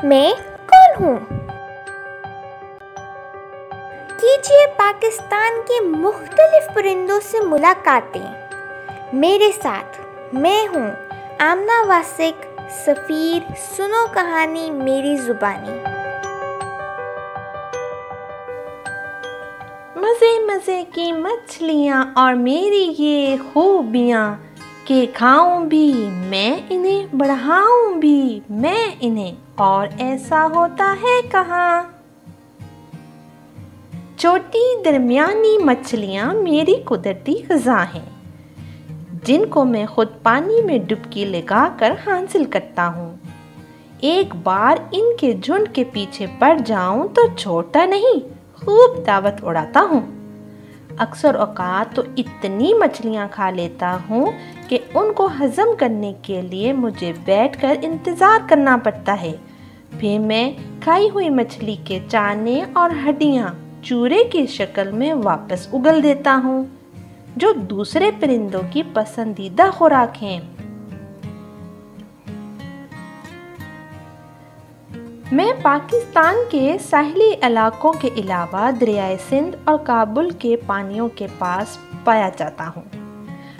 میں کون ہوں؟ کیجیے پاکستان کے مختلف پرندوں سے ملاقاتیں میرے ساتھ۔ میں ہوں آمنہ واسق، سفیر، سنو کہانی میری زبانی۔ مزے مزے کی مچھلیاں اور میری یہ خوبیاں، کہ کھاؤں بھی میں انہیں، بڑھاؤں بھی میں انہیں، اور ایسا ہوتا ہے کہاں۔ چھوٹی درمیانی مچھلیاں میری قدرتی غذا ہیں، جن کو میں خود پانی میں ڈبکی لگا کر حاصل کرتا ہوں۔ ایک بار ان کے جھنڈ کے پیچھے پڑ جاؤں تو چھوڑتا نہیں، خوب دعوت اڑاتا ہوں۔ اکثر اوقات تو اتنی مچھلیاں کھا لیتا ہوں کہ ان کو ہضم کرنے کے لیے مجھے بیٹھ کر انتظار کرنا پڑتا ہے۔ پھر میں کھائی ہوئی مچھلی کے چانے اور ہڈیاں چورے کی شکل میں واپس اگل دیتا ہوں، جو دوسرے پرندوں کی پسندیدہ خوراک ہیں۔ میں پاکستان کے ساحلی علاقوں کے علاوہ دریائے سندھ اور کابل کے پانیوں کے پاس پایا جاتا ہوں۔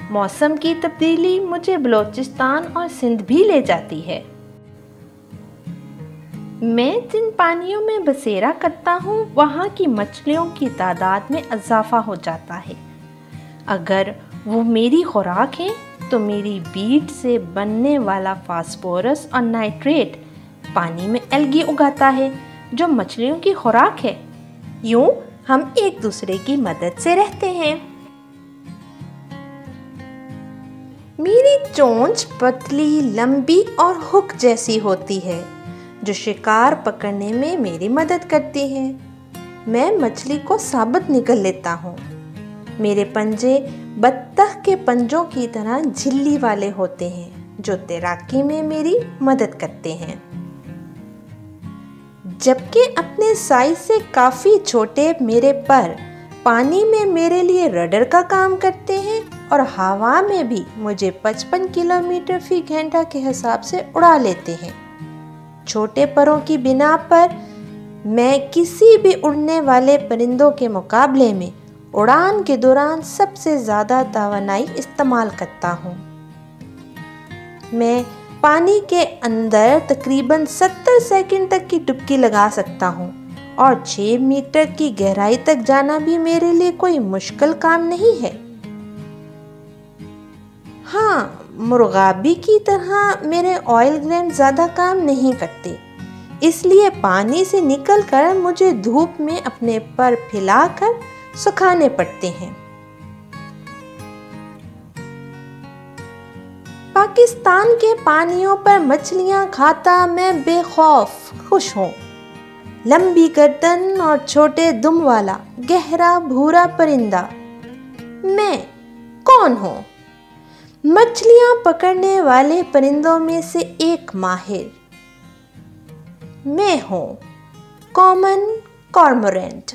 موسم کی تبدیلی مجھے بلوچستان اور سندھ بھی لے جاتی ہے۔ میں جن پانیوں میں بسیرا کرتا ہوں، وہاں کی مچھلیوں کی تعداد میں اضافہ ہو جاتا ہے۔ اگر وہ میری خوراک ہیں تو میری بیٹ سے بننے والا فاسفورس اور نائٹریٹ پانی میں الگی اگاتا ہے، جو مچھلیوں کی خوراک ہے۔ یوں ہم ایک دوسرے کی مدد سے رہتے ہیں۔ میری چونچ پتلی، لمبی اور ہک جیسی ہوتی ہے، جو شکار پکڑنے میں میری مدد کرتی ہے۔ میں مچھلی کو ثابت نگل لیتا ہوں۔ میرے پنجے بطخ کے پنجوں کی طرح جھلی والے ہوتے ہیں، جو تیراکی میں میری مدد کرتے ہیں۔ جبکہ اپنے سائز سے کافی چھوٹے میرے پر پانی میں میرے لیے رڈر کا کام کرتے ہیں اور ہوا میں بھی مجھے 55 کلومیٹر فی گھنٹہ کے حساب سے اڑا لیتے ہیں۔ چھوٹے پروں کی بنا پر میں کسی بھی اڑنے والے پرندوں کے مقابلے میں اڑان کے دوران سب سے زیادہ توانائی استعمال کرتا ہوں۔ میں پانی کے اندر تقریباً 70 سیکنڈ تک کی ڈبکی لگا سکتا ہوں، اور 6 میٹر کی گہرائی تک جانا بھی میرے لیے کوئی مشکل کام نہیں ہے۔ ہاں، مرغابی کی طرح میرے آئل گلینڈ زیادہ کام نہیں کرتے، اس لیے پانی سے نکل کر مجھے دھوپ میں اپنے پر پھیلا کر سکھانے پڑتے ہیں۔ پاکستان کے پانیوں پر مچھلیاں کھاتا میں بے خوف خوش ہوں۔ لمبی گردن اور چھوٹے دم والا گہرا بھورا پرندہ میں کون ہوں؟ مچھلیاں پکڑنے والے پرندوں میں سے ایک ماہر میں ہوں، کامن کارمورنٹ۔